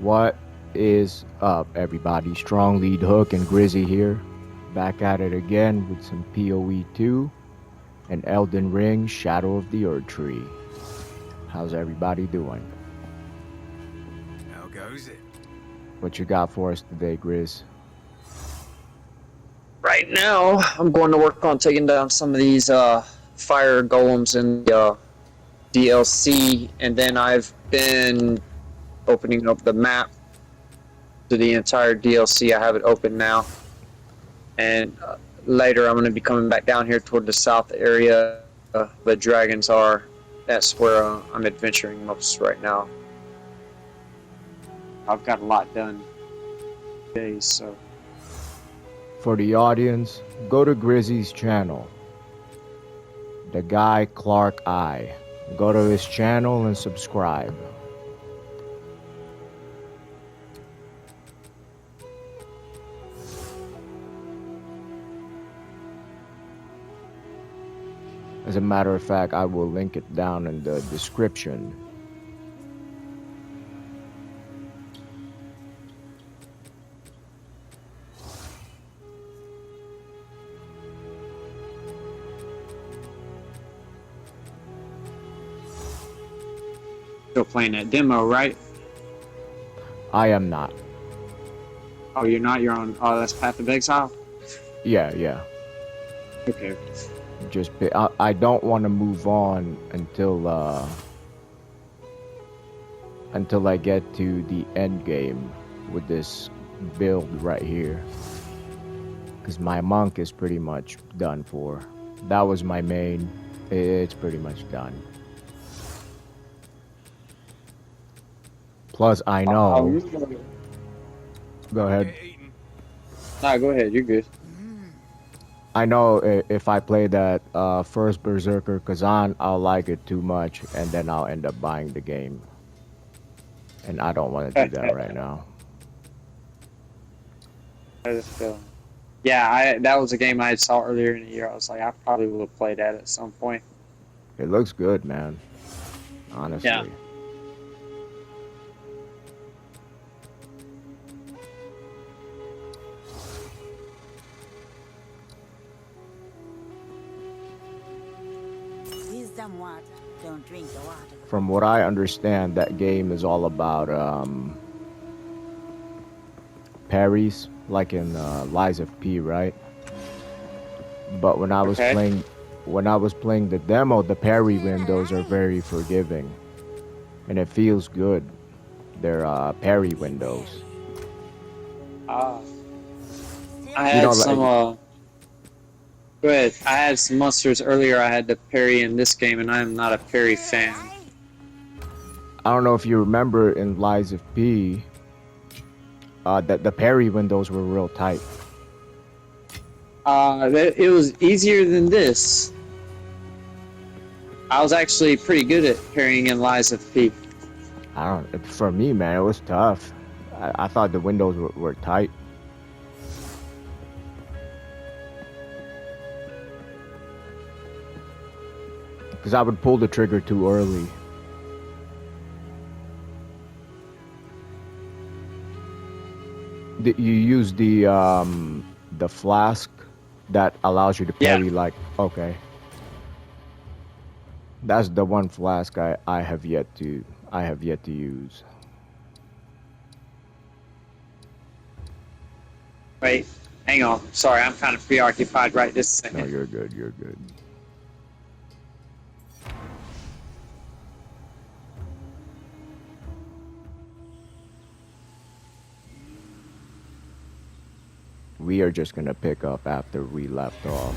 What is up, everybody? Strong Lead Hook and Grizzy here. Back at it again with some PoE 2 and Elden Ring Shadow of the Erd Tree. How's everybody doing? How goes it? What you got for us today, Grizz? Right now, I'm going to work on taking down some of these fire golems in the DLC, and then I've been opening up the map to the entire DLC. I have it open now, and later I'm going to be coming back down here toward the south area the dragons are. That's where I'm adventuring most right now. I've got a lot done today, so... For the audience, go to Grizzy's channel. The guy Clark I. Go to his channel and subscribe. As a matter of fact, I will link it down in the description. Still playing that demo, right? I am not. Oh, you're not? You're on... Oh, that's Path of Exile? Yeah. Okay. I don't want to move on until I get to the end game with this build right here, because my monk is pretty much done for. That was my main. It's pretty much done. Plus, I know. Go ahead. Nah, go ahead. You're good. I know if I play that first Berserker Kazan, I'll like it too much, and then I'll end up buying the game. And I don't want to do that right now. I just feel... Yeah, that was a game I saw earlier in the year. I was like, I probably will have played that at some point. It looks good, man. Honestly. Yeah. Some water. Don't drink the water. From what I understand, that game is all about parries, like in Lies of P, right? But when I was playing the demo, the parry windows are very forgiving, and it feels good. They're parry windows. I had some. Go ahead. I had some monsters earlier I had to parry in this game, and I am not a parry fan. I don't know if you remember in Lies of P, that the parry windows were real tight. It was easier than this. I was actually pretty good at parrying in Lies of P. For me, man, it was tough. I thought the windows were tight. Because I would pull the trigger too early. You use the flask that allows you to parry, like, okay. That's the one flask I have yet to use. Wait, hang on. Sorry, I'm kind of preoccupied right this second. No, you're good. We are just gonna pick up after we left off.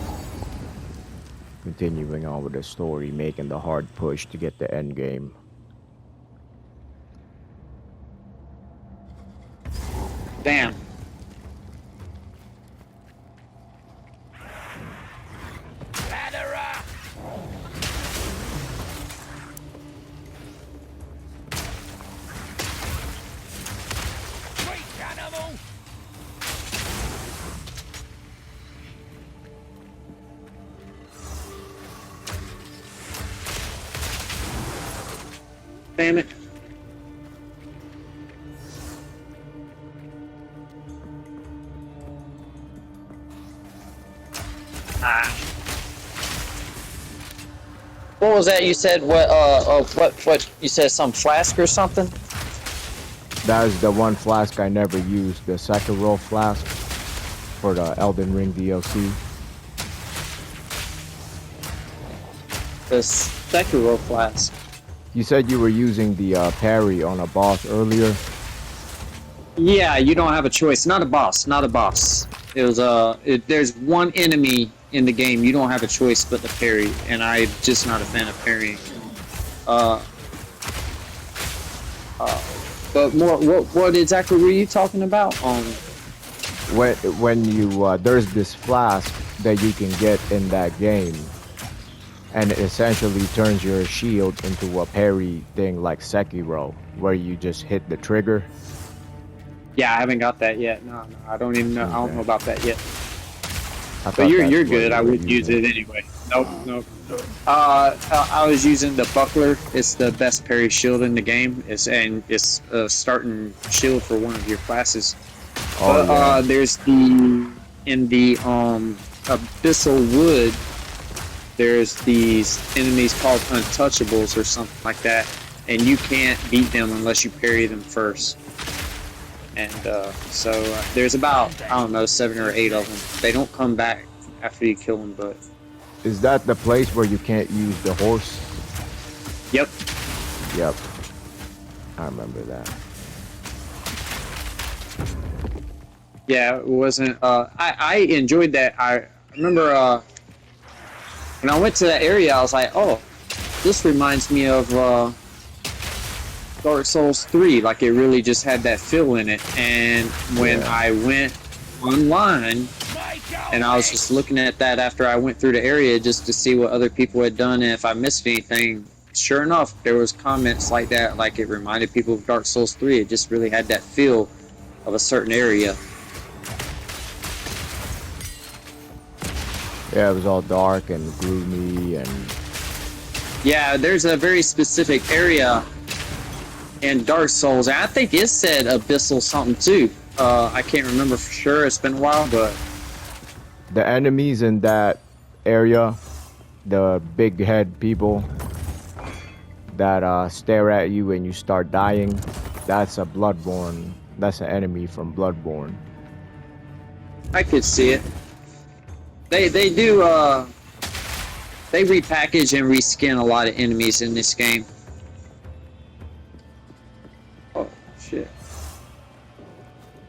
Continuing on with the story, making the hard push to get the end game. Damn. Damn it. What was that you said? What you said? Some flask or something? That is the one flask I never used, the Sekiro flask for the Elden Ring DLC. The Sekiro flask. You said you were using the parry on a boss earlier. Yeah, you don't have a choice. Not a boss. Not a boss. It was there's one enemy in the game. You don't have a choice but to parry, and I'm just not a fan of parrying. But more, what exactly were you talking about? When you there's this flask that you can get in that game, and it essentially turns your shield into a parry thing like Sekiro, where you just hit the trigger. Yeah, I haven't got that yet. No, I don't even know. Okay. I don't know about that yet. But you're good. I would use it anyway. Nope. I was using the buckler. It's the best parry shield in the game. It's a starting shield for one of your classes. Oh, yeah. There's in the Abyssal Wood. There's these enemies called Untouchables or something like that, and you can't beat them unless you parry them first. And so there's about, I don't know, 7 or 8 of them. They don't come back after you kill them, but... Is that the place where you can't use the horse? Yep. Yep. I remember that. Yeah, it wasn't... I enjoyed that. I remember when I went to that area, I was like, oh, this reminds me of... Dark Souls 3, like it really just had that feel in it. And when I went online and I was just looking at that after I went through the area just to see what other people had done and if I missed anything, sure enough there was comments like that, like it reminded people of Dark Souls 3. It just really had that feel of a certain area. Yeah, it was all dark and gloomy and... Yeah, there's a very specific area in Dark Souls. I think it said Abyssal something too. I can't remember for sure. It's been a while, but the enemies in that area, the big head people that stare at you and you start dying, that's a Bloodborne. That's an enemy from Bloodborne. I could see it. They do they repackage and reskin a lot of enemies in this game. Shit.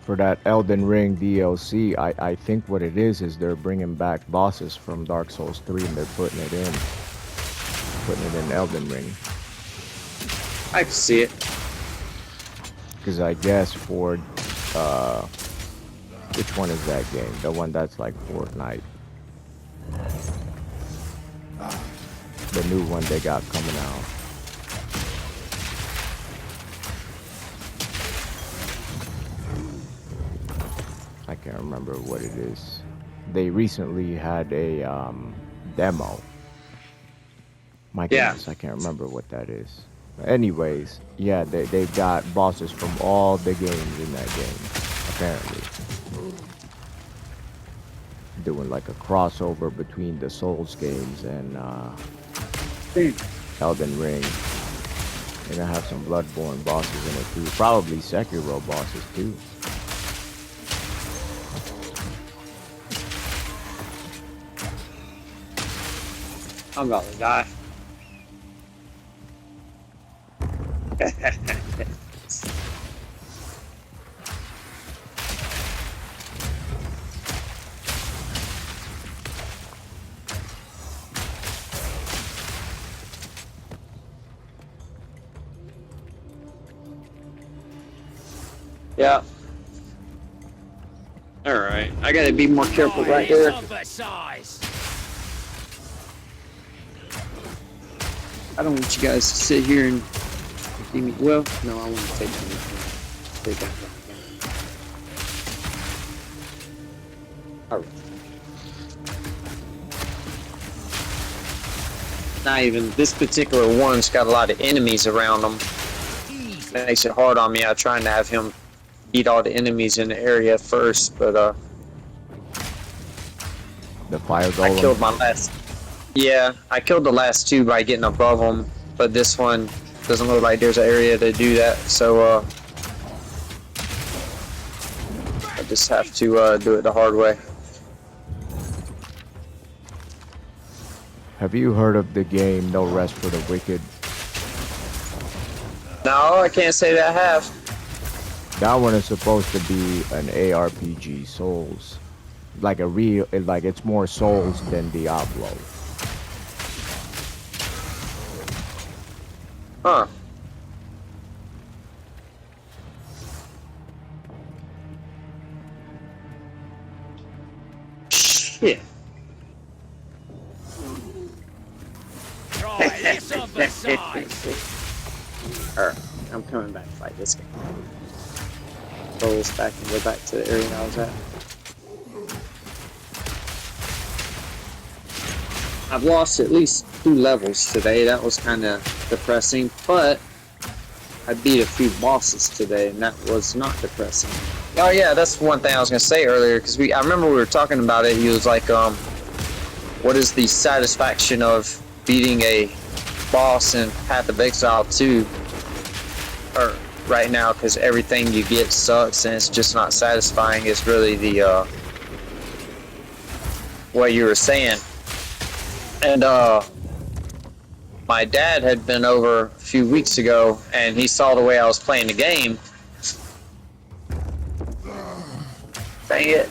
For that Elden Ring DLC, I think what it is they're bringing back bosses from Dark Souls 3 and they're putting it in Elden Ring. I can see it. Because I guess for which one is that game? The one that's like Fortnite. The new one they got coming out. I can't remember what it is. They recently had a demo. My goodness, I can't remember what that is. But anyways, yeah, they've got bosses from all the games in that game, apparently. Doing like a crossover between the Souls games and Elden Ring. They're gonna have some Bloodborne bosses in it too. Probably Sekiro bosses too. I'm about to die. Yeah. Alright, I gotta be more careful right here. I don't want you guys to sit here and give me. Well, no, I want to take that. Alright. Not even this particular one's got a lot of enemies around them. That makes it hard on me. I'm trying to have him beat all the enemies in the area first, but The The fire I golem. killed my last. Yeah, I killed the last two by getting above them, but this one doesn't look like there's an area to do that. So I just have to do it the hard way. Have you heard of the game No Rest for the Wicked? No, I can't say that I have. That one is supposed to be an ARPG Souls. Like a real, like it's more Souls than Diablo. Huh. Shit. Alright, I'm coming back to fight this guy. Roll this back and go back to the area I was at. I've lost at least 2 levels today. That was kind of depressing, but I beat a few bosses today, and that was not depressing. Oh yeah, that's one thing I was gonna say earlier, because I remember we were talking about it. He was like, what is the satisfaction of beating a boss in Path of Exile 2 or right now, because everything you get sucks and it's just not satisfying. Is really the what you were saying. And my dad had been over a few weeks ago, and he saw the way I was playing the game. Dang it.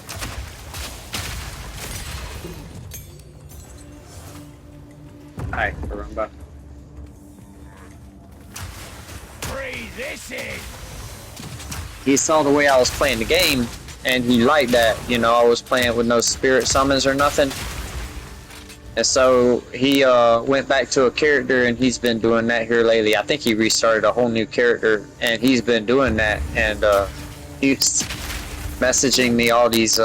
Hi, Karumba. Breathe this in. He saw the way I was playing the game, and he liked that. You know, I was playing with no spirit summons or nothing. And so he went back to a character, and he's been doing that here lately. I think he restarted a whole new character, and he's been doing that. And he's messaging me all these.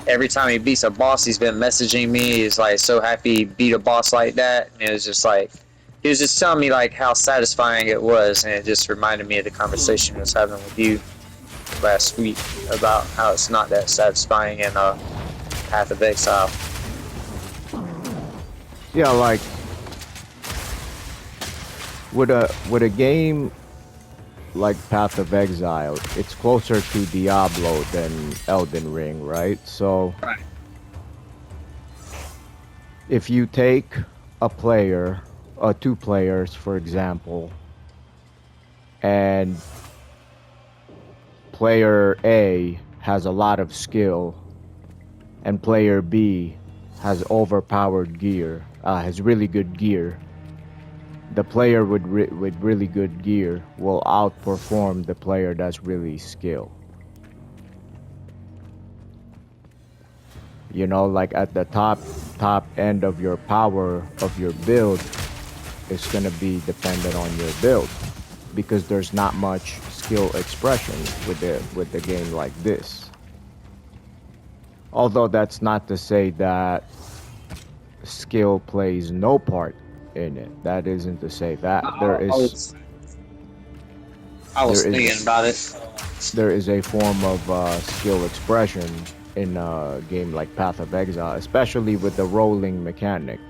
Every time he beats a boss, he's been messaging me. He's like so happy he beat a boss like that. And it was just like, he was just telling me like how satisfying it was, and it just reminded me of the conversation I was having with you last week about how it's not that satisfying in Path of Exile. Yeah, like with a game like Path of Exile, it's closer to Diablo than Elden Ring, right? So Right. if you take a player, 2 players, for example, and player A has a lot of skill, and player B has overpowered gear, has really good gear, the player with really good gear will outperform the player that's really skilled. You know, like at the top end of your power of your build is gonna be dependent on your build, because there's not much skill expression with the game like this. Although that's not to say that skill plays no part in it. That isn't to say that. I was thinking about it. There is a form of skill expression in a game like Path of Exile, especially with the rolling mechanic.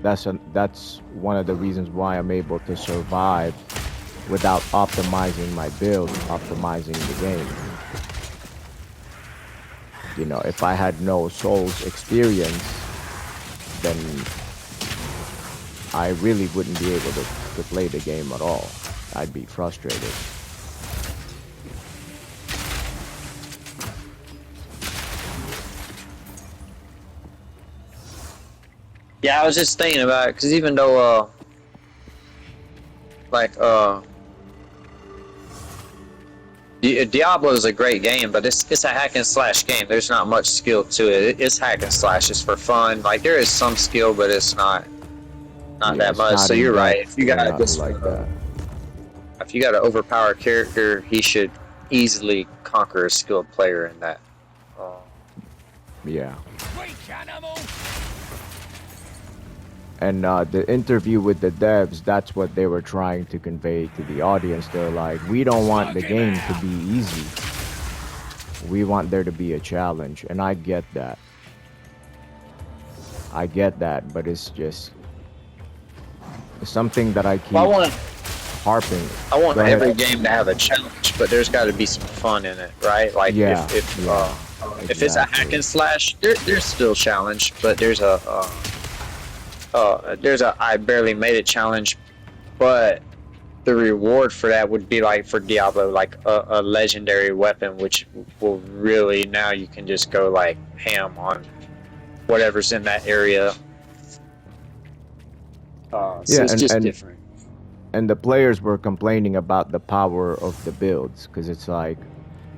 That's one of the reasons why I'm able to survive without optimizing my build, optimizing the game. You know, if I had no Souls experience, then I really wouldn't be able to play the game at all. I'd be frustrated. Yeah, I was just thinking about it, because even though, Diablo is a great game, but it's a hack and slash game. There's not much skill to it. It's hack and slash. It's for fun. Like, there is some skill, but it's not that much. So you're right. If you got if you got an overpowered character, he should easily conquer a skilled player in that. Yeah. Weak animal. And the interview with the devs, that's what they were trying to convey to the audience. They're like, we don't want the game to be easy. We want there to be a challenge, and I get that. I get that, but it's just something that I keep Well, harping. I want Go ahead. every game to have a challenge, but there's got to be some fun in it, right? Like Yeah, if it's a hack exactly. and slash, there's still challenge, but there's a I barely made it challenge, but the reward for that would be like for Diablo, like a legendary weapon, which will really now you can just go like ham on whatever's in that area. So Yeah, it's just different. and the players were complaining about the power of the builds because it's like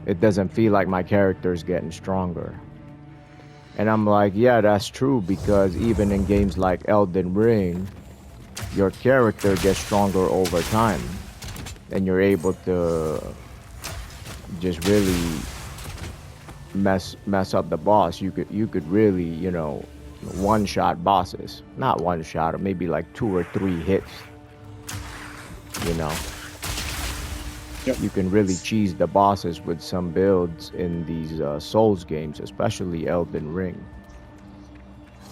it doesn't feel like my character's getting stronger. And I'm like, yeah, that's true because even in games like Elden Ring, your character gets stronger over time, and you're able to just really mess up the boss. You could really, one shot bosses. Not one shot, or maybe like 2 or 3 hits, you know. Yep. You can really cheese the bosses with some builds in these Souls games, especially Elden Ring.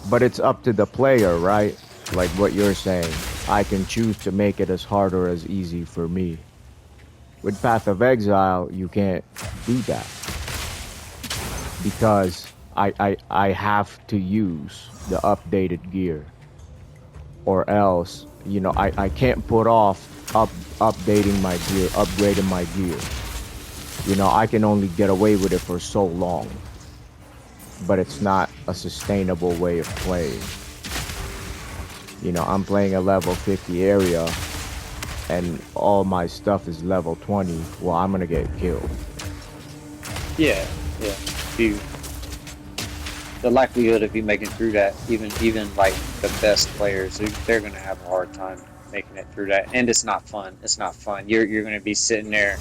But it's up to the player, right? Like what you're saying. I can choose to make it as hard or as easy for me. With Path of Exile, you can't do that. Because I have to use the updated gear. Or else, I can't put off updating my gear, upgrading my gear. I can only get away with it for so long. But it's not a sustainable way of playing. I'm playing a level 50 area and all my stuff is level 20. Well, I'm gonna get killed. Yeah. The likelihood of you making through that, even like the best players, they're gonna have a hard time making it through that, and it's not fun. It's not fun. You're gonna be sitting there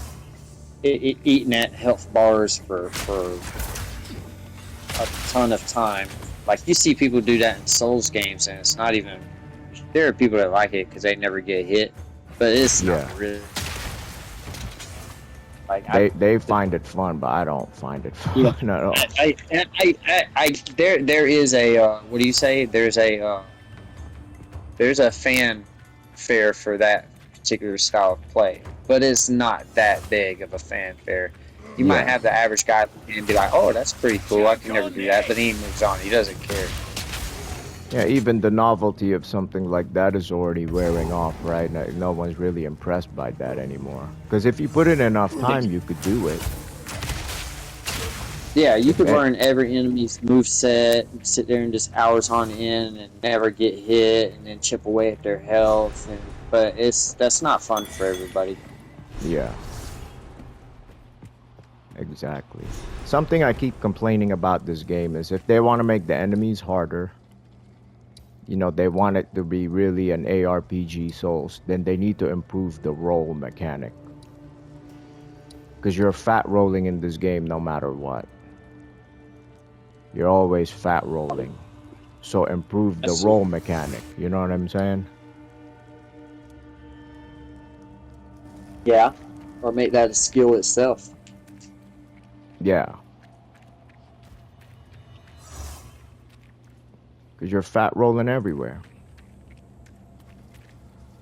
eating at health bars for a ton of time. Like you see people do that in Souls games, and it's not even. There are people that like it because they never get hit, but it's not really. Like they find it fun, but I don't find it fun at all. There is a what do you say? There's a fan fare for that particular style of play, but it's not that big of a fanfare. You might have the average guy and be like, "Oh, that's pretty cool. I can never do that," but then he moves on. He doesn't care. Yeah, even the novelty of something like that is already wearing off, right? No one's really impressed by that anymore. Because if you put in enough time, you could do it. Yeah, you could learn every enemy's moveset, sit there and just hours on end and never get hit, and then chip away at their health. But that's not fun for everybody. Yeah. Exactly. Something I keep complaining about this game is if they want to make the enemies harder, they want it to be really an ARPG Souls, then they need to improve the roll mechanic. Because you're fat rolling in this game no matter what. You're always fat rolling. So improve the roll mechanic. You know what I'm saying? Yeah. Or make that a skill itself. Yeah. Because you're fat rolling everywhere.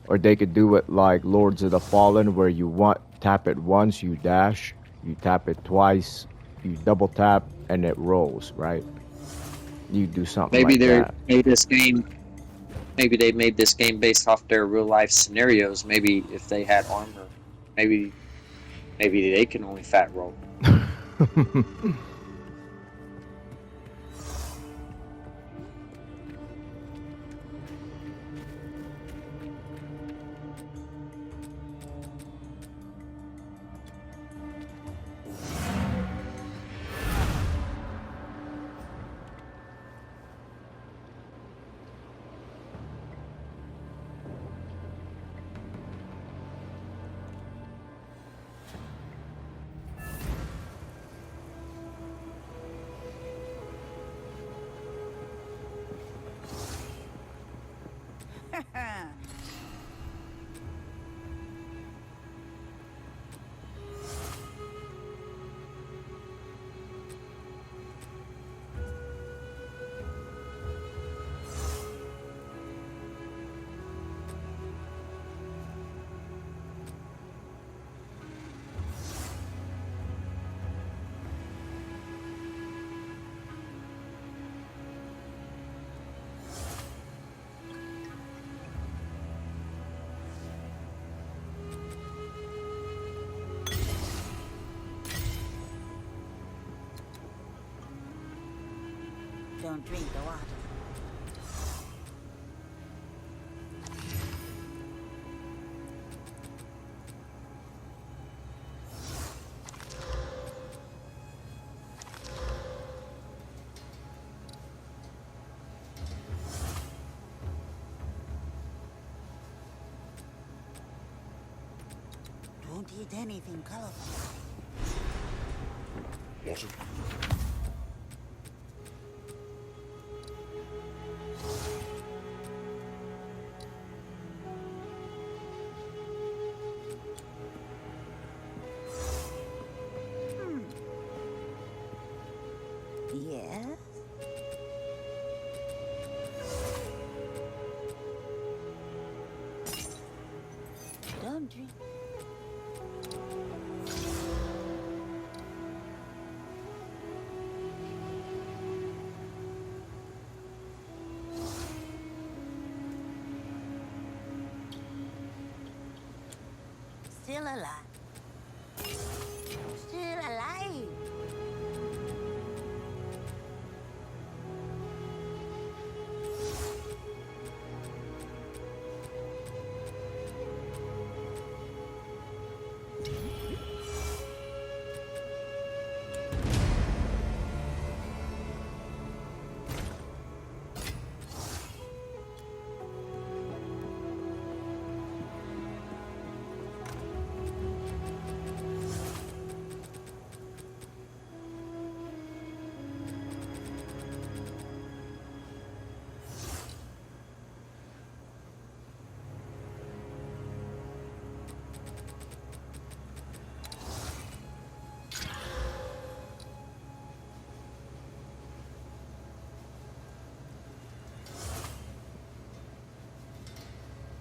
Or they could do it like Lords of the Fallen, where you tap it once, you dash, you tap it twice, you double tap, and it rolls, right? You do something like that. Maybe they made this game based off their real life scenarios. Maybe if they had armor, maybe they can only fat roll. don't drink the water. Don't eat anything colorful. Water. Yes? Don't drink. Still alive. Still alive.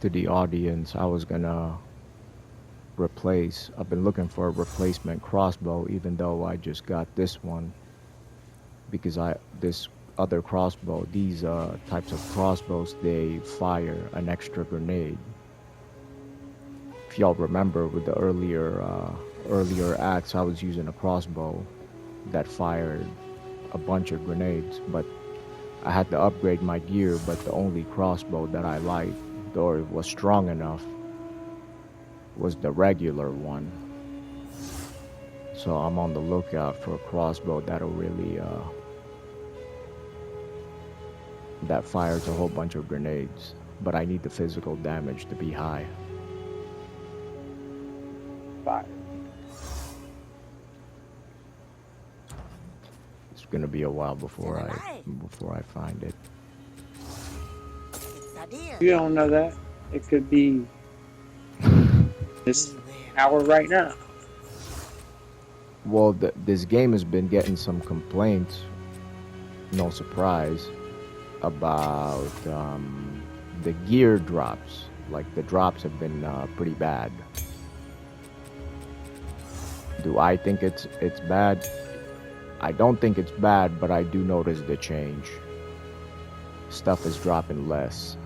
To the audience, I was gonna replace. I've been looking for a replacement crossbow, even though I just got this one because this other crossbow, these types of crossbows, they fire an extra grenade. If y'all remember with the earlier acts, I was using a crossbow that fired a bunch of grenades, but I had to upgrade my gear. But the only crossbow that I liked, or it was strong enough, was the regular one. So I'm on the lookout for a crossbow that'll really that fires a whole bunch of grenades, but I need the physical damage to be high. Fire. It's gonna be a while before Still I alive. find it. It's a deal. You don't know that. It could be this hour right now. Well, this game has been getting some complaints, no surprise, about the gear drops. Like the drops have been pretty bad. Do I think it's bad? I don't think it's bad, but I do notice the change. Stuff is dropping less.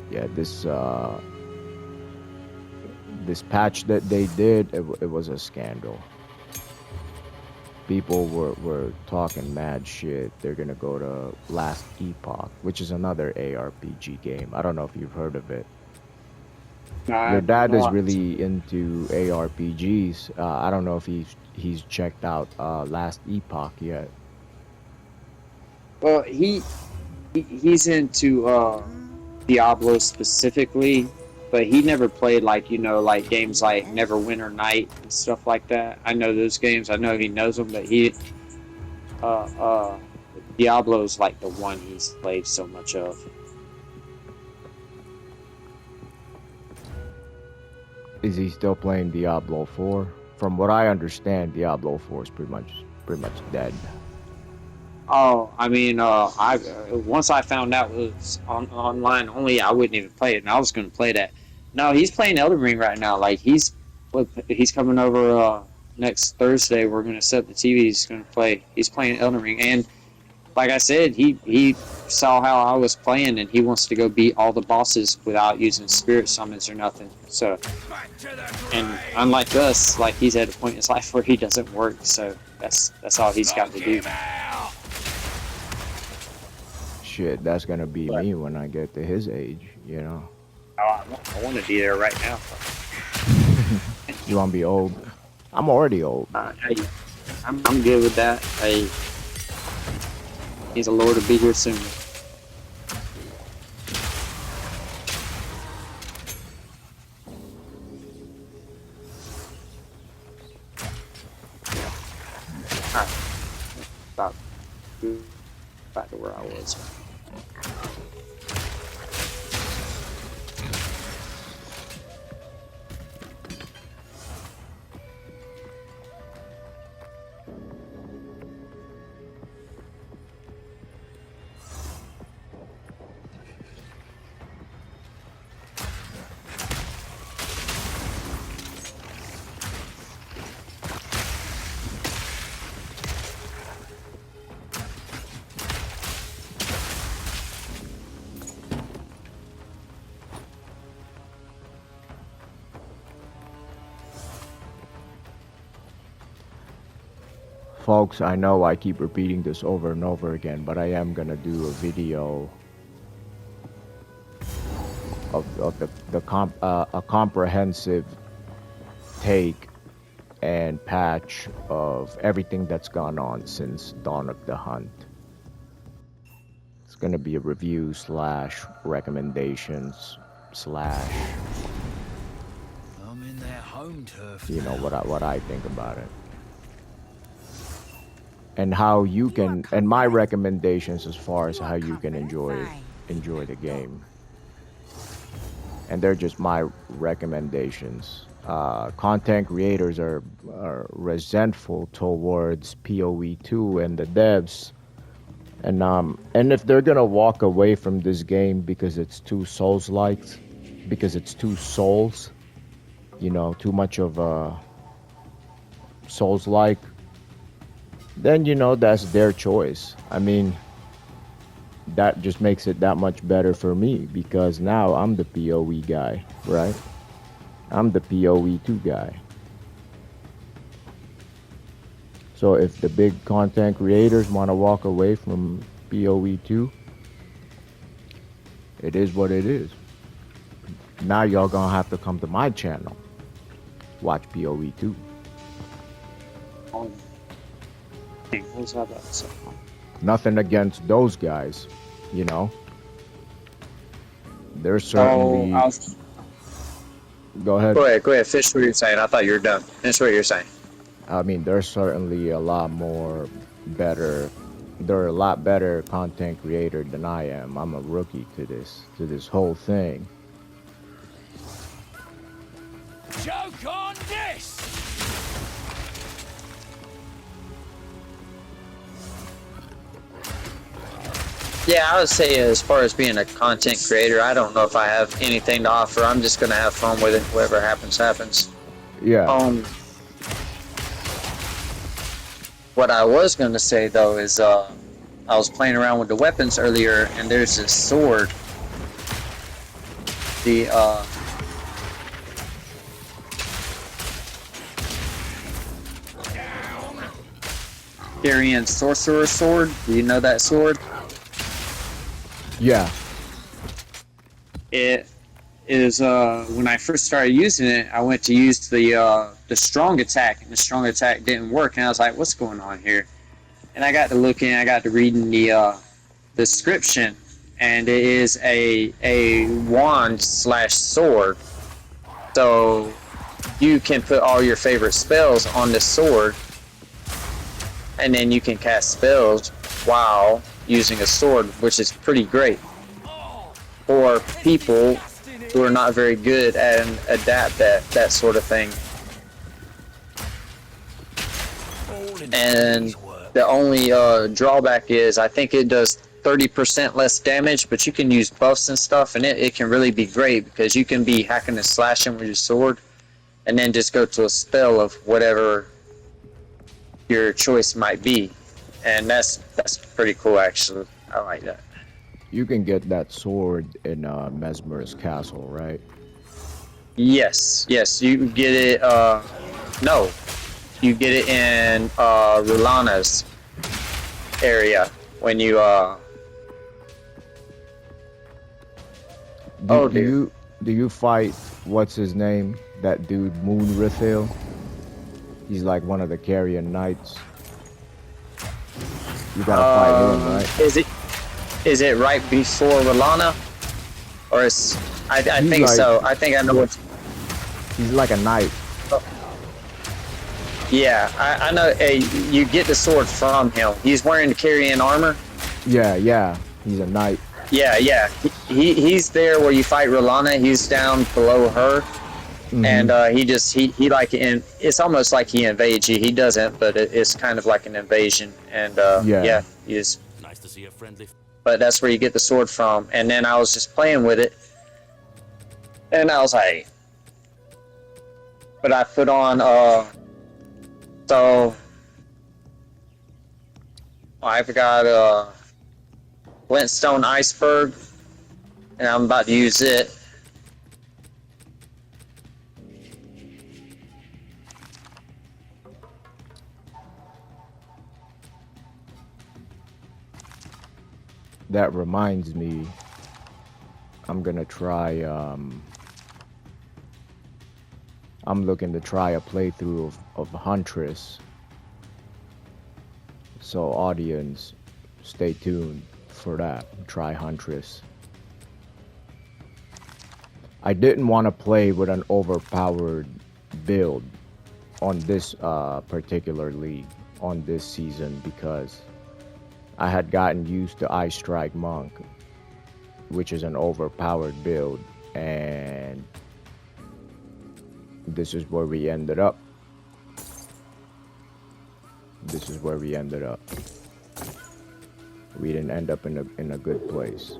Yeah, this patch that they did, it was a scandal. People were talking mad shit. They're gonna go to Last Epoch, which is another ARPG game. I don't know if you've heard of it. Your dad is really into ARPGs. I don't know if he's checked out Last Epoch yet. Well, he's into Diablo specifically, but he never played like games like Neverwinter Night and stuff like that. I know those games. I know he knows them, but Diablo's like the one he's played so much of. Is he still playing Diablo 4? From what I understand, Diablo 4 is pretty much dead. Oh, I mean, once I found out it was online only, I wouldn't even play it, and I was going to play that. No, he's playing Elden Ring right now. Like he's coming over next Thursday. We're going to set the TV. He's going to play. He's playing Elden Ring, and like I said, he saw how I was playing, and he wants to go beat all the bosses without using spirit summons or nothing. So, and unlike us, like he's at a point in his life where he doesn't work, so that's all he's got to do. shit, that's gonna be What? me when I get to his age, you know. I want to be there right now. You wanna be old? I'm already old. I'm good with that. He's a lord to be here soon. Alright. Back to where I was. Folks, I know I keep repeating this over and over again, but I am gonna do a video of a comprehensive take and patch of everything that's gone on since Dawn of the Hunt. It's gonna be a review slash recommendations slash, I'm in their home turf. you know, what I think about it. And how you can, and my recommendations as far as how you can enjoy the game. And they're just my recommendations. Content creators are resentful towards PoE2 and the devs, and if they're gonna walk away from this game because it's too Souls-like, because it's too Souls, you know, too much of a Souls-like, then, you know, that's their choice. I mean, that just makes it that much better for me, because now I'm the PoE guy, right? I'm the PoE2 guy. So if the big content creators want to walk away from PoE2, it is what it is. Now y'all gonna have to come to my channel, watch PoE2. Nothing against those guys, you know. There's certainly. Go ahead. Go ahead. Finish what you're saying. I thought you were done. Finish what you're saying. I mean, there's certainly a lot more better. There are a lot better content creator than I am. I'm a rookie to this whole thing. Joke on this! Yeah, I would say as far as being a content creator, I don't know if I have anything to offer. I'm just gonna have fun with it. Whatever happens, happens. Yeah. What I was gonna say though is, I was playing around with the weapons earlier, and there's this sword. The Syrian sorcerer sword. Do you know that sword? Yeah. It is when I first started using it, I went to use the strong attack, and the strong attack didn't work, and I was like, what's going on here? And I got to looking, I got to reading the description, and it is a wand slash sword. So you can put all your favorite spells on this sword, and then you can cast spells while using a sword, which is pretty great for people who are not very good and adapt that sort of thing. And the only drawback is I think it does 30% less damage, but you can use buffs and stuff, and it can really be great because you can be hacking and slashing with your sword and then just go to a spell of whatever your choice might be. And that's pretty cool, actually. I like that. You can get that sword in Mesmer's castle, right? Yes, you get it. No, you get it in Rulana's area when you Oh, Do dear. you fight what's his name? That dude Moonrithil. He's like one of the Carrion Knights. You gotta fight him, right? Is it right before Rolana? Or is I He's think like so. I think I know what. he's like a knight. Yeah, I know. You get the sword from him. He's wearing the Carrion armor. Yeah. He's a knight. Yeah. He's there where you fight Rolana. He's down below her, and he like it's almost like he invades you. He doesn't, but it's kind of like an invasion. And Yeah. he is. Nice to see a friendly. But that's where you get the sword from. And then I was just playing with it, and I was like, but I put on so I've got Glintstone Iceberg, and I'm about to use it. That reminds me, I'm gonna try. I'm looking to try a playthrough of Huntress. So audience, stay tuned for that. Try Huntress. I didn't want to play with an overpowered build on this particular league, on this season, because I had gotten used to Ice Strike Monk, which is an overpowered build, and this is where we ended up. We didn't end up in a good place.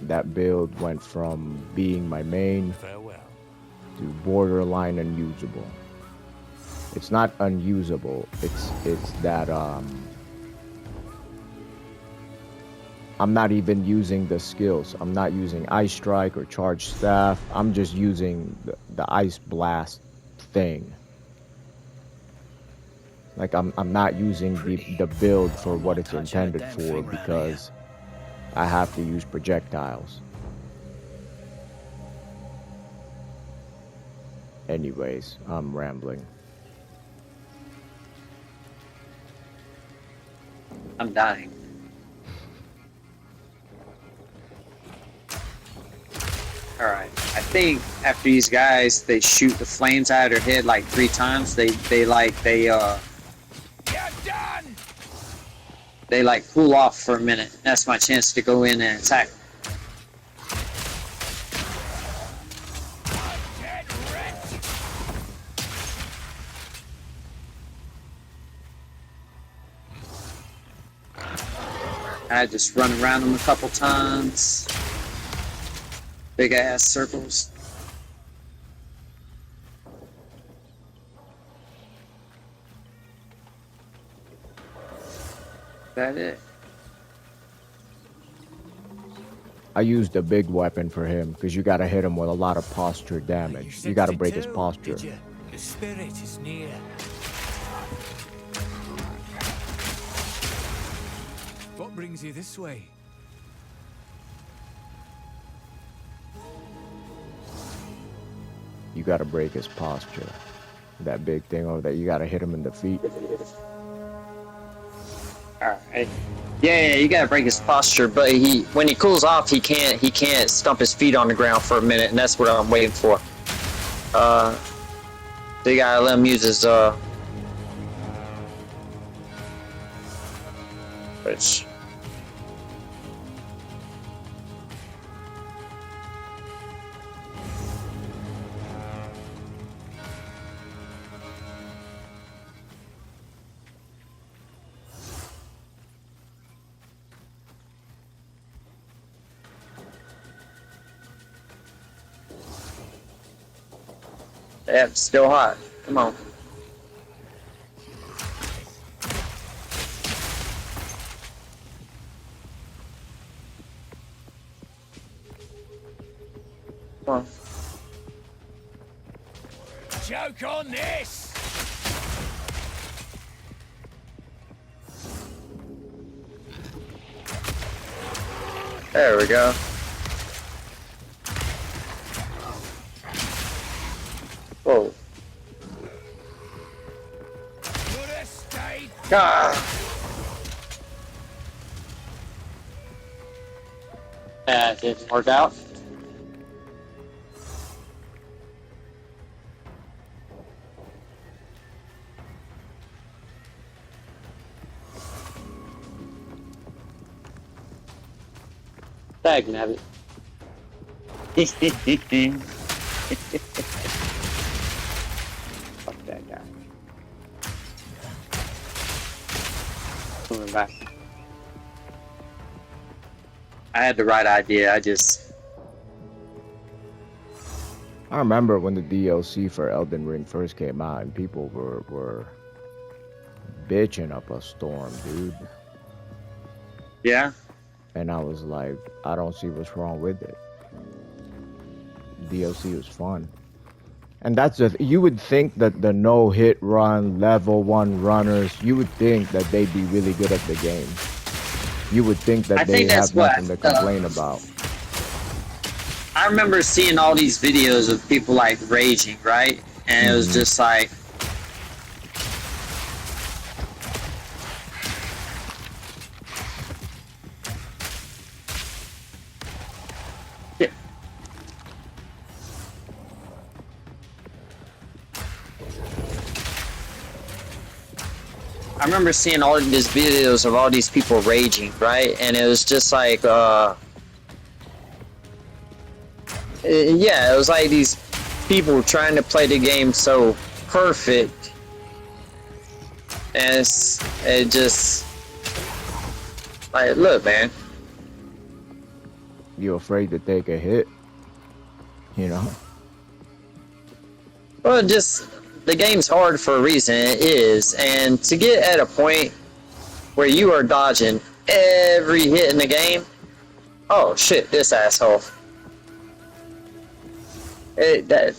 That build went from being my main Farewell. to borderline unusable. It's not unusable, it's that I'm not even using the skills. I'm not using Ice Strike or Charge Staff. I'm just using the Ice Blast thing. Like I'm not using the build for what it's intended for, because I have to use projectiles. Anyways, I'm rambling. I'm dying. Alright, I think after these guys, they shoot the flames out of their head like 3 times. They cool off for a minute. That's my chance to go in and attack. I just run around them a couple times. Big ass circles. That it? I used a big weapon for him because you gotta hit him with a lot of posture damage. You gotta break his posture. The spirit is near. What brings you this way? You gotta break his posture. That big thing over there, you gotta hit him in the feet. Alright. Yeah, you gotta break his posture, but when he cools off, he can't stump his feet on the ground for a minute, and that's what I'm waiting for. So you gotta let him use his which yeah, it's still hot. Come on. Come on. Joke on this! There we go. Whoa. Ah. That didn't work out. Dag nabbit. Fuck that guy. Coming back. I had the right idea, I remember when the DLC for Elden Ring first came out and people were bitching up a storm, dude. Yeah? And I was like, I don't see what's wrong with it. DLC was fun. And that's you would think that the no-hit run, level 1 runners, you would think that they'd be really good at the game. You would think that they have nothing to complain about. I remember seeing all these videos of people like raging, right? And it was just like, I remember seeing all of these videos of all these people raging, right? And it was just like, yeah, it was like these people trying to play the game so perfect. And it just, like, look, man. You're afraid to take a hit, you know? Well, just, the game's hard for a reason, it is, and to get at a point where you are dodging every hit in the game, oh shit, this asshole. That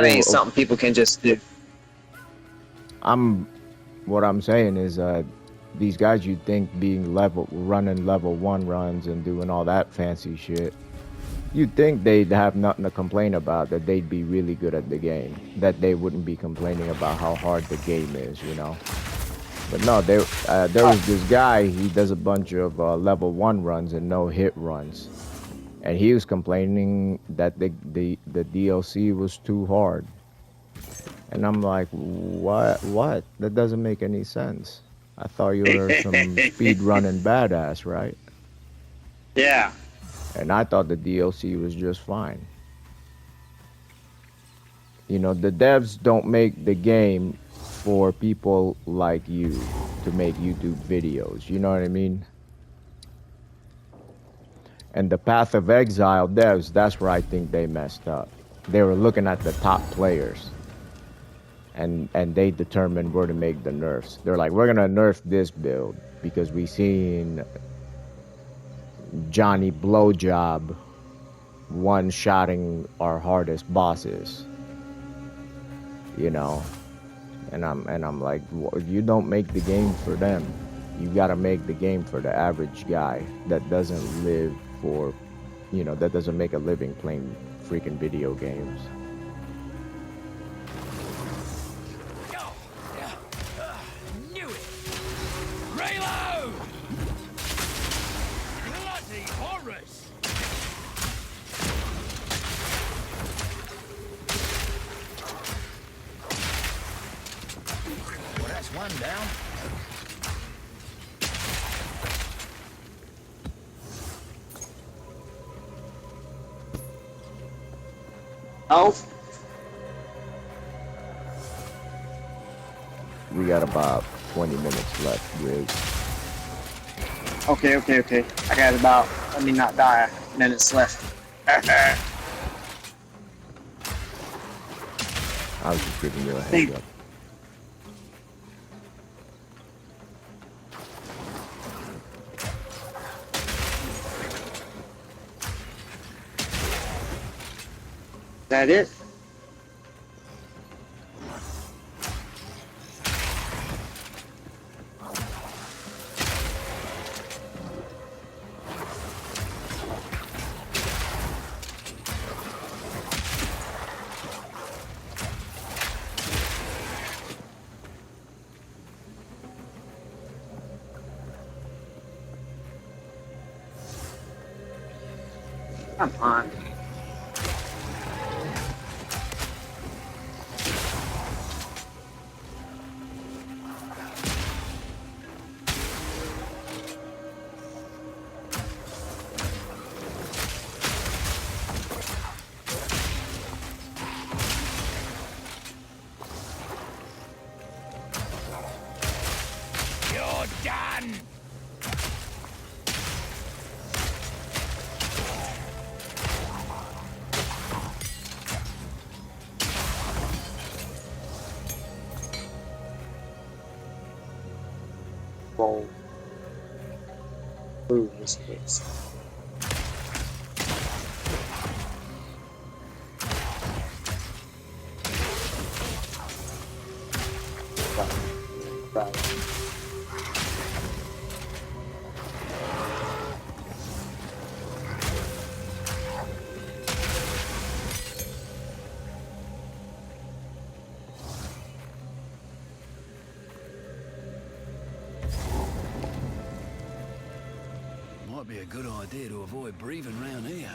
ain't something people can just do. What I'm saying is, these guys you'd think running level 1 runs and doing all that fancy shit, you'd think they'd have nothing to complain about, that they'd be really good at the game, that they wouldn't be complaining about how hard the game is, you know? But no, there was this guy, he does a bunch of level 1 runs and no hit runs. And he was complaining that the DLC was too hard. And I'm like, what? That doesn't make any sense. I thought you were some speed running badass, right? Yeah. And I thought the DLC was just fine. You know, the devs don't make the game for people like you to make YouTube videos. You know what I mean? And the Path of Exile devs, that's where I think they messed up. They were looking at the top players. And they determined where to make the nerfs. They're like, we're gonna nerf this build because we seen Johnny Blowjob one-shotting our hardest bosses, you know. And I'm like, you don't make the game for them. You gotta make the game for the average guy that doesn't live for, you know, that doesn't make a living playing freaking video games. Knew it! Reload! Bloody horrors! Well, that's one down. Oh. We got about 20 minutes left, Grizz. Okay. I got about, let me not die, minutes left. I was just giving you a heads up. That it? Come on. You're done! Roll through his face. Right. Might be a good idea to avoid breathing round here.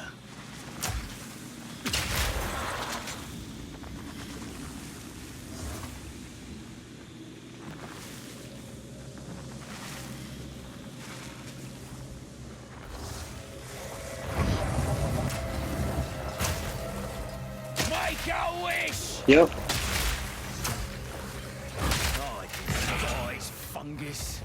Make a wish! Yep. I despise fungus.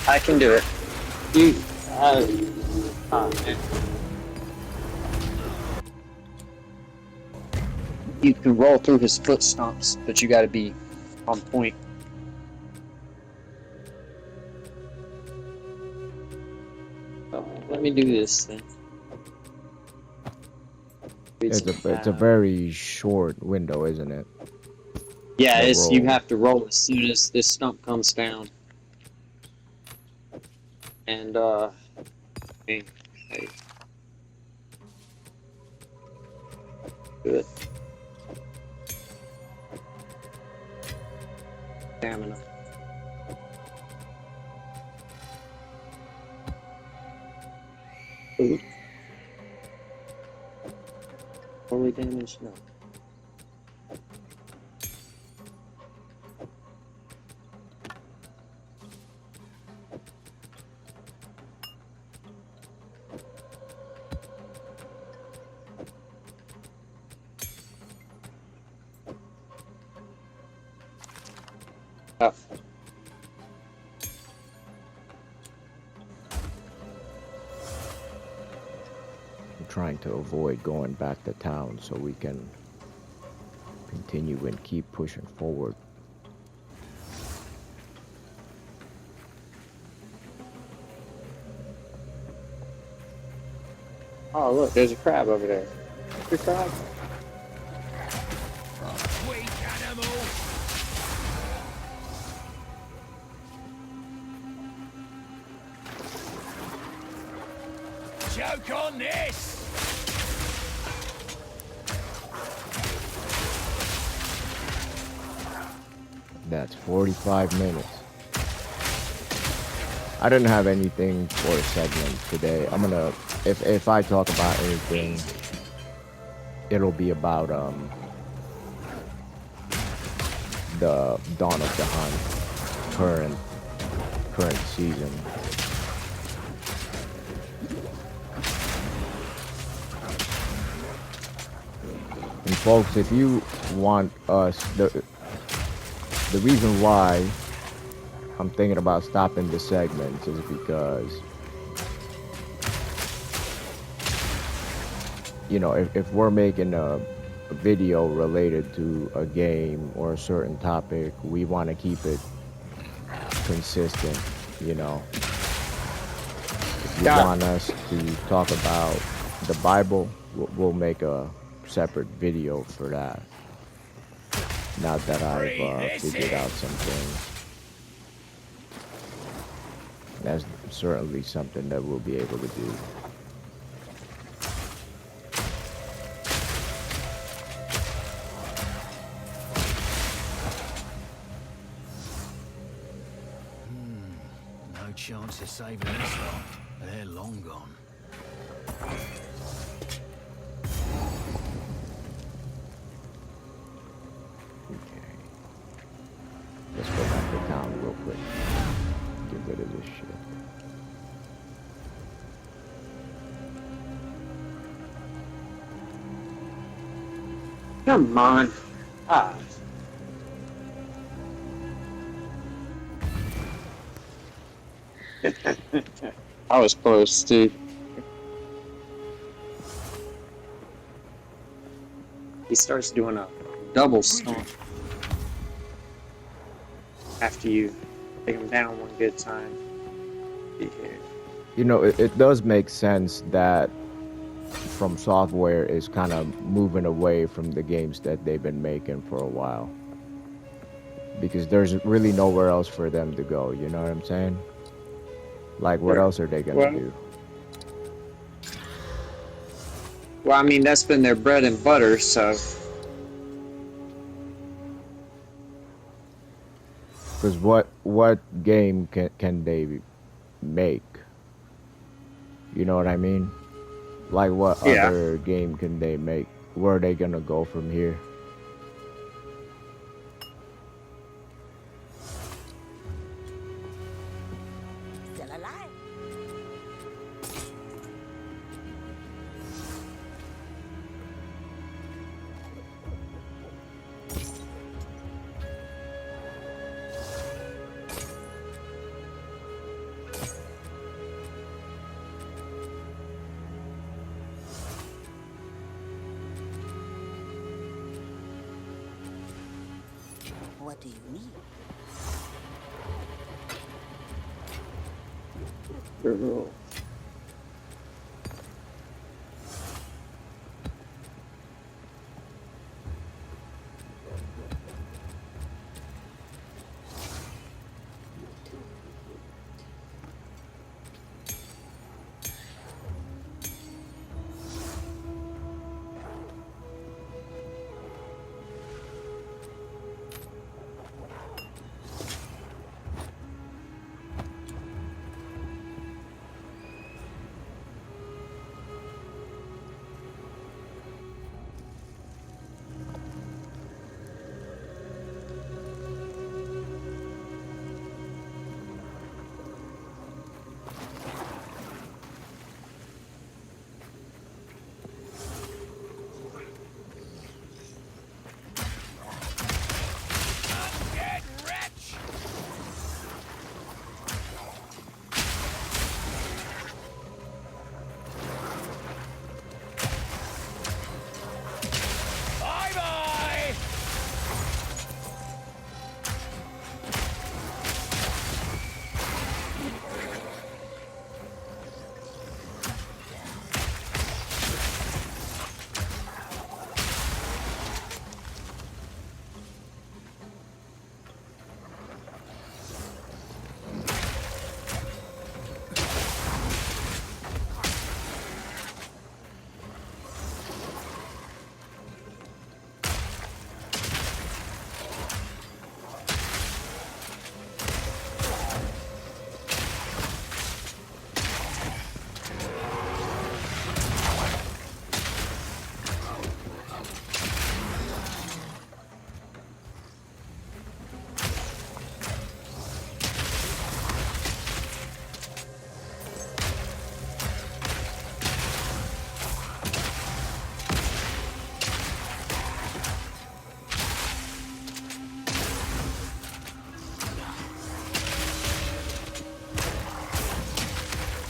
I can do it. You. Man. You can roll through his foot stumps, but you got to be on point. Oh, let me do this then. It's a very short window, isn't it? Yeah, the it's you roll. have to roll as soon as this stump comes down. And hey, good. Stamina. Ooh. Holy damage, no. Oh. I'm trying to avoid going back to town so we can continue and keep pushing forward. Oh, look, there's a crab over there. Your crab? Weak animal! Joke on this! That's 45 minutes. I didn't have anything for a segment today. I'm gonna, if I talk about anything, it'll be about the Dawn of the Hunt current season. And folks, if you want us, the reason why I'm thinking about stopping the segments is because, you know, if we're making a video related to a game or a certain topic, we want to keep it consistent, you know. If you want us to talk about the Bible, we'll make a separate video for that. Now that I've figured out some things. That's certainly something that we'll be able to do. No chance of saving this lot. They're long gone. Okay. Let's go back to town real quick. Get rid of this shit. Come on. Ah. I was close, too. He starts doing a double stomp after you take him down one good time. Yeah. You know, it does make sense that From Software is kind of moving away from the games that they've been making for a while. Because there's really nowhere else for them to go, you know what I'm saying? Like, what else are they gonna do? Well, I mean, that's been their bread and butter, so... Because what game can they make? You know what I mean? Like, what other game can they make? Where are they gonna go from here? Still alive. What do you need?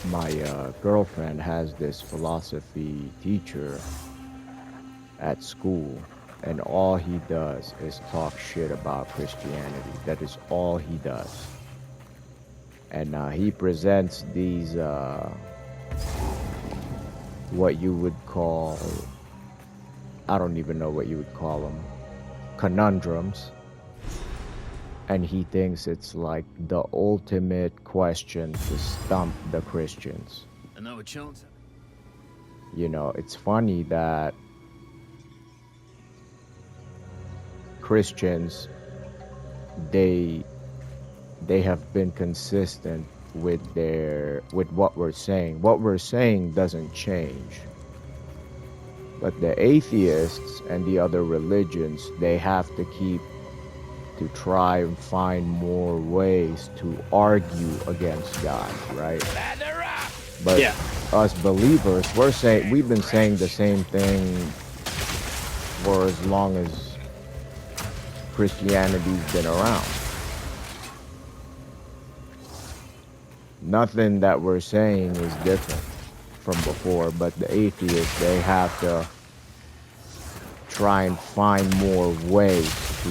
My girlfriend has this philosophy teacher at school, and all he does is talk shit about Christianity. That is all he does. And he presents these what you would call, I don't even know what you would call them, conundrums. And he thinks it's like the ultimate question to stump the Christians. Another chance. You know, it's funny that Christians, they have been consistent with what we're saying. What we're saying doesn't change. But the atheists and the other religions, they have to keep to try and find more ways to argue against God, right? But Yeah. us believers, we've been saying the same thing for as long as Christianity's been around. Nothing that we're saying is different from before, but the atheists, they have to try and find more ways to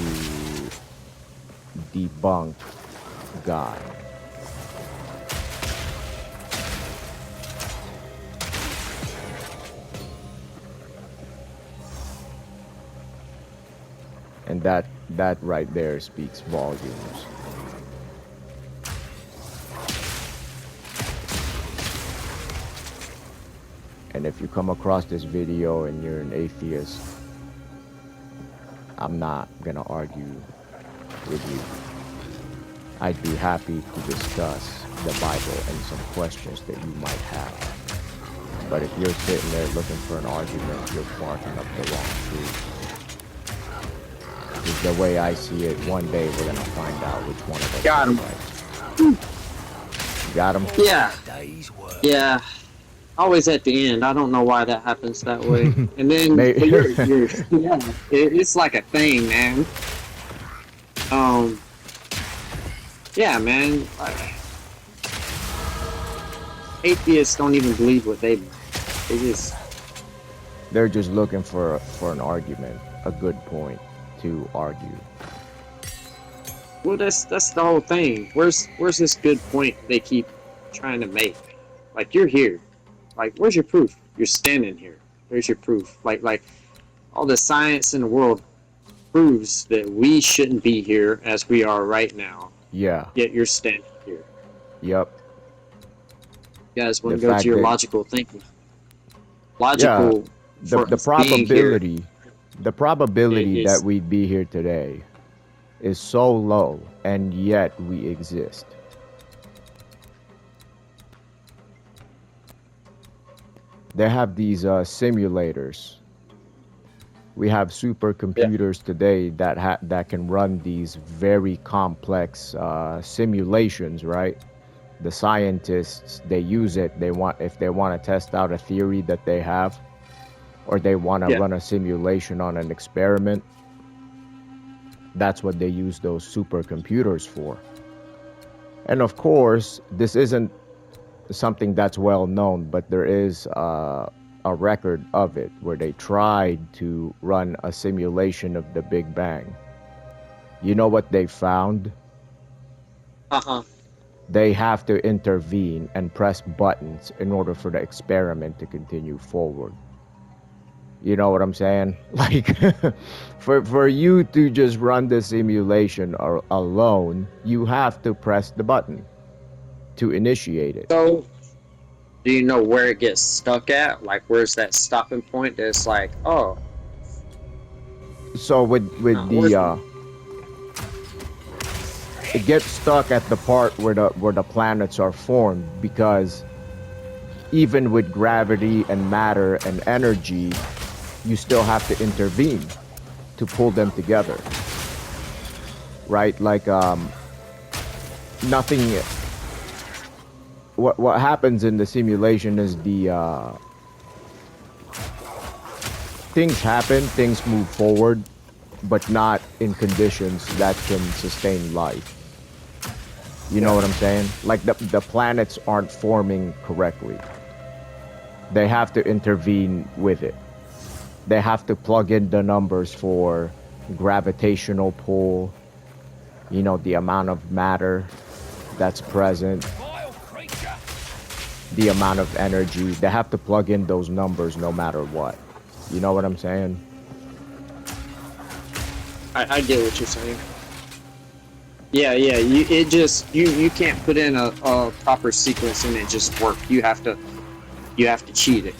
debunk God. And that right there speaks volumes. And if you come across this video and you're an atheist, I'm not gonna argue with you. I'd be happy to discuss the Bible and some questions that you might have. But if you're sitting there looking for an argument, you're barking up the wrong tree. Because the way I see it, one day we're gonna find out which one of us Got him. Right. Got him? Yeah. Yeah. Always at the end. I don't know why that happens that way. And then but yeah, it's like a thing, man. Yeah, man. Atheists don't even believe what they just. They're just looking for an argument, a good point to argue. Well, that's the whole thing. Where's this good point they keep trying to make? Like, you're here. Like, where's your proof? You're standing here. Where's your proof? Like all the science in the world proves that we shouldn't be here as we are right now. Yeah. Yet you're standing here. Yep. You guys want to go to your logical thinking. Logical. Yeah, the probability, is, that we'd be here today is so low, and yet we exist. They have these simulators. We have supercomputers today that can run these very complex simulations, right? The scientists, they use it. If they want to test out a theory that they have, or they want to run a simulation on an experiment. That's what they use those supercomputers for. And of course, this isn't something that's well known, but there is a record of it where they tried to run a simulation of the Big Bang. You know what they found? They have to intervene and press buttons in order for the experiment to continue forward. You know what I'm saying? Like, for you to just run the simulation alone, you have to press the button to initiate it. So, do you know where it gets stuck at? Like, where's that stopping point that's like, oh. So it gets stuck at the part where the planets are formed, because even with gravity and matter and energy, you still have to intervene to pull them together, right? Like nothing. What happens in the simulation is things happen, things move forward, but not in conditions that can sustain life. You know what I'm saying? Like the planets aren't forming correctly. They have to intervene with it. They have to plug in the numbers for gravitational pull, you know, the amount of matter that's present, the amount of energy. They have to plug in those numbers no matter what. You know what I'm saying? I get what you're saying. Yeah. You can't put in a proper sequence and it just work. You have to cheat it.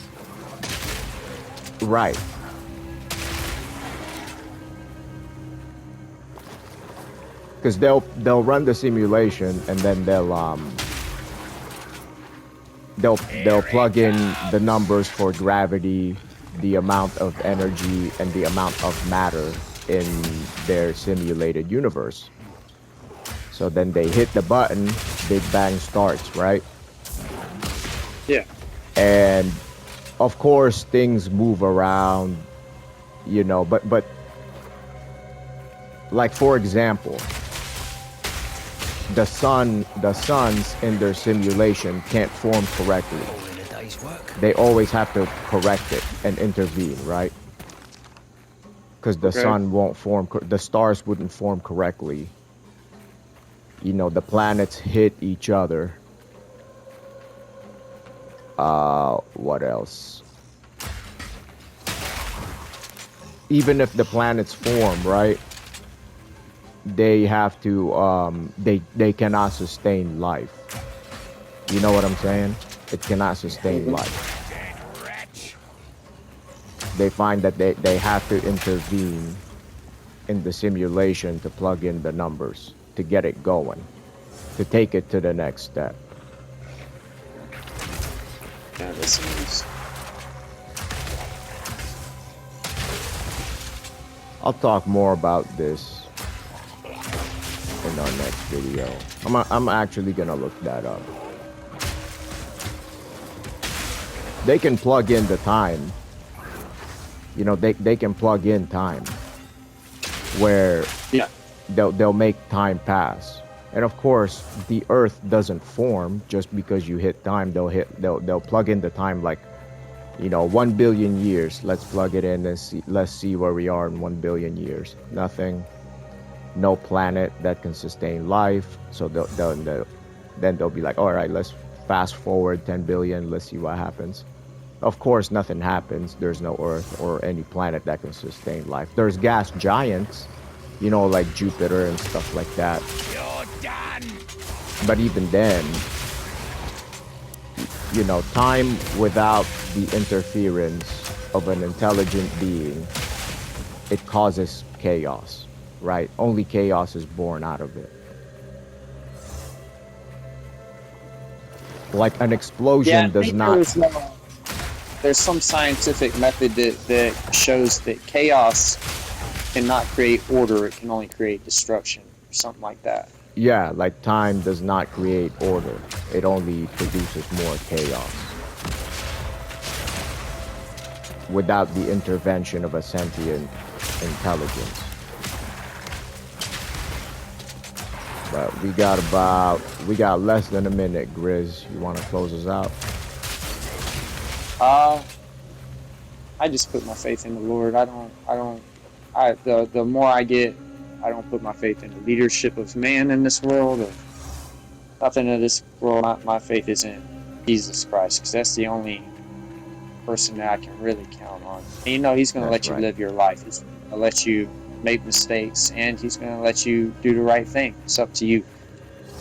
Right. Because they'll run the simulation and then they'll they'll plug in the numbers for gravity, the amount of energy, and the amount of matter in their simulated universe. So then they hit the button, Big Bang starts, right? Yeah. And of course things move around, you know, but like for example, the suns in their simulation can't form correctly. All in a day's work. They always have to correct it and intervene, right? Because the Okay. sun won't form, the stars wouldn't form correctly. You know, the planets hit each other. What else? Even if the planets form, right? They have to, they cannot sustain life. You know what I'm saying? It cannot sustain life. They find that they have to intervene in the simulation to plug in the numbers, to get it going, to take it to the next step. Yeah, this is. I'll talk more about this in our next video. I'm actually gonna look that up. They can plug in the time. You know, they can plug in time where Yeah. they'll make time pass. And of course, the Earth doesn't form just because you hit time. They'll plug in the time like, you know, 1 billion years. Let's plug it in and see. Let's see where we are in 1 billion years. Nothing. No planet that can sustain life. So then they'll be like, all right, let's fast forward 10 billion. Let's see what happens. Of course, nothing happens. There's no Earth or any planet that can sustain life. There's gas giants, you know, like Jupiter and stuff like that. You're done. But even then, you know, time without the interference of an intelligent being, it causes chaos, right? Only chaos is born out of it. Like an explosion does not. There's some scientific method that shows that chaos cannot create order; it can only create destruction, or something like that. Yeah, like time does not create order. It only produces more chaos. Without the intervention of a sentient intelligence. But we got less than a minute, Grizz. You want to close us out? I just put my faith in the Lord. The more I get, I don't put my faith in the leadership of man in this world, or nothing in this world. My faith is in Jesus Christ, because that's the only person that I can really count on. And you know, He's going to let you live your life. He's going to let you make mistakes, and He's going to let you do the right thing. It's up to you.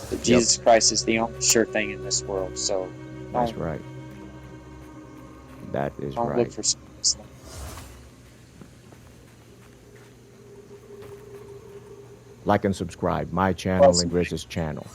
But Jesus Christ is the only sure thing in this world. So that's right. That is don't right. look for something. Like and subscribe my channel and Grizz's channel.